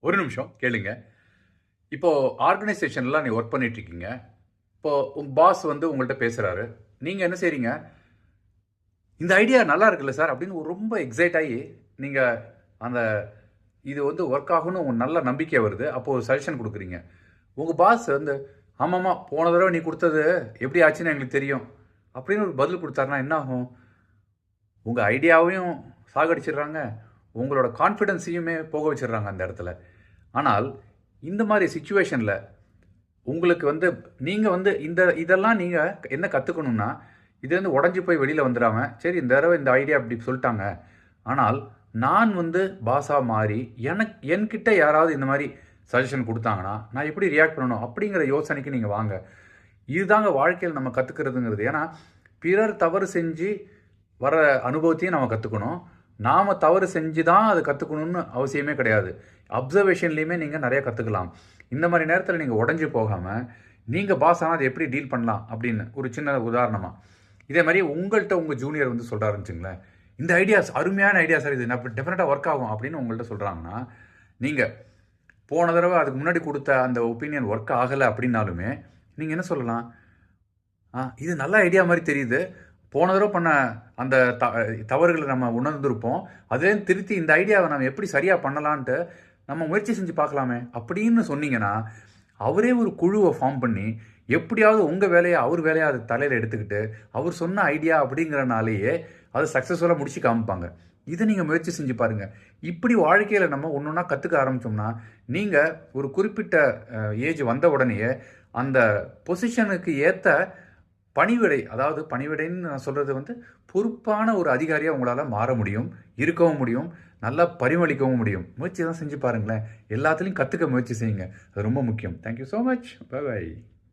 ஒரு நிமிஷம் கேளுங்க. இப்போ ஆர்கனைசேஷன்ல நீ ஒர்க் பண்ணிட்டு இருக்கீங்க. இப்போ உங்க பாஸ் வந்து உங்கள்ட்ட பேசுறாரு. நீங்க என்ன செய்றீங்க? இந்த ஐடியா நல்லா இருக்குல்ல சார் அப்படின்னு ரொம்ப எக்ஸைட் ஆகி நீங்க அந்த இது வந்து ஒர்க் ஆகும்னு உங்களுக்கு நல்ல நம்பிக்கை வருது. அப்போ ஒரு சஜஷன் குடுக்குறீங்க. உங்க பாஸ் வந்து ஆமாமா போன தடவ நீ குடுத்தது எப்படி ஆச்சுன்னு எங்களுக்கு தெரியும். அப்படின்னு ஒரு பதில் குடுத்தாருன்னா என்ன ஆகும்? உங்க ஐடியாவையும் சாகடிச்சிடுறாங்க. உங்களோட கான்ஃபிடன்ஸையுமே போக வச்சிடுறாங்க அந்த இடத்துல. ஆனால் இந்த மாதிரி சிச்சுவேஷன்ல உங்களுக்கு வந்து நீங்க வந்து இதெல்லாம் நீங்க என்ன கத்துக்கணும்னா, இதுலேருந்து உடைஞ்சு போய் வெளியில வந்துராம, சரி இந்த தடவ இந்த ஐடியா இப்படி சொல்ட்டாங்க. ஆனால் நான் வந்து பாஸா மாறி என்கிட்ட யாராவது இந்த மாரி சஜஷன் குடுத்தாங்கன்னா, நான் எப்படி ரியாக்ட் பண்ணணும்? அப்படிங்கிற யோசனைக்கு நீங்க வாங்க. இதுதாங்க வாழ்க்கையில நம்ம கத்துக்கிறதுங்கிறது. ஏன்னா, பிறர் தவறு செஞ்சு வர அனுபவத்தையும் நம்ம கத்துக்கணும். நாம தவறு செஞ்சு தான் அது கத்துக்கணும்னு அவசியமே கிடையாது. அப்சர்வேஷன்லயுமே நீங்க நெறைய கத்துக்கலாம். இந்த மாரி நேரத்தில நீங்க உடைஞ்சு போகாம, நீங்க பாஸ் ஆனா அத எப்படி டீல் பண்ணலாம் அப்படின்னு ஒரு சின்ன உதாரணமா. இதே மாரி உங்கள்ட்ட உங்க ஜூனியர் வந்து சொல்றாருன்னு வச்சுக்கங்களேன். இந்த ஐடியாஸ் அருமையான ஐடியா சார் இது. நான் டெஃபினட்டா ஒர்க் ஆகும் அப்படின்னு உங்கள்ட்ட சொல்றாங்கன்னா, நீங்க போன தடவ அதுக்கு முன்னாடி குடுத்த அந்த ஒப்பீனியன் ஒர்க் ஆகல அப்படின்னாலுமே, நீங்க என்ன சொல்லலாம்? இது நல்ல ஐடியா மாரி தெரியுது. போன தடவ பண்ண அந்த தவறுகள நம்ம உணர்ந்திருப்போம். அதுலேருந்து திருத்தி இந்த ஐடியாவ நம்ம எப்படி சரியா பண்ணலான்ட்டு நம்ம முயற்சி செஞ்சு பார்க்கலாமே! அப்படின்னு சொன்னீங்கன்னா, அவரே ஒரு குழுவ ஃபார்ம் பண்ணி, எப்படியாவது உங்க வேலைய அவர் வேலையா அத தலையில எடுத்துக்கிட்டு, அவர் சொன்ன ஐடியா அப்படிங்கிறனாலேயே அத சக்சஸ்ஃபுல்லா முடிச்சு காமிப்பாங்க. இத நீங்க முயற்சி செஞ்சு பாருங்க. இப்படி வாழ்க்கையில நம்ம ஒண்ணொன்னா கத்துக்க ஆரம்பிச்சோம்னா, நீங்க ஒரு குறிப்பிட்ட ஏஜ் வந்த உடனேயே, அந்த பொசிஷனுக்கு ஏத்த பணிவிடை, அதாவது பணிவிடைன்னு நான் சொல்றது வந்து, பொறுப்பான ஒரு அதிகாரியா உங்களால மாற முடியும். இருக்கவும் முடியும். நல்லா பரிமளிக்கவும் முடியும். முயற்சி தான் செஞ்சு பாருங்களேன். எல்லாத்துலயும் கத்துக்க முயற்சி செய்யுங்க. அது ரொம்ப முக்கியம். Thank you so much. Bye by.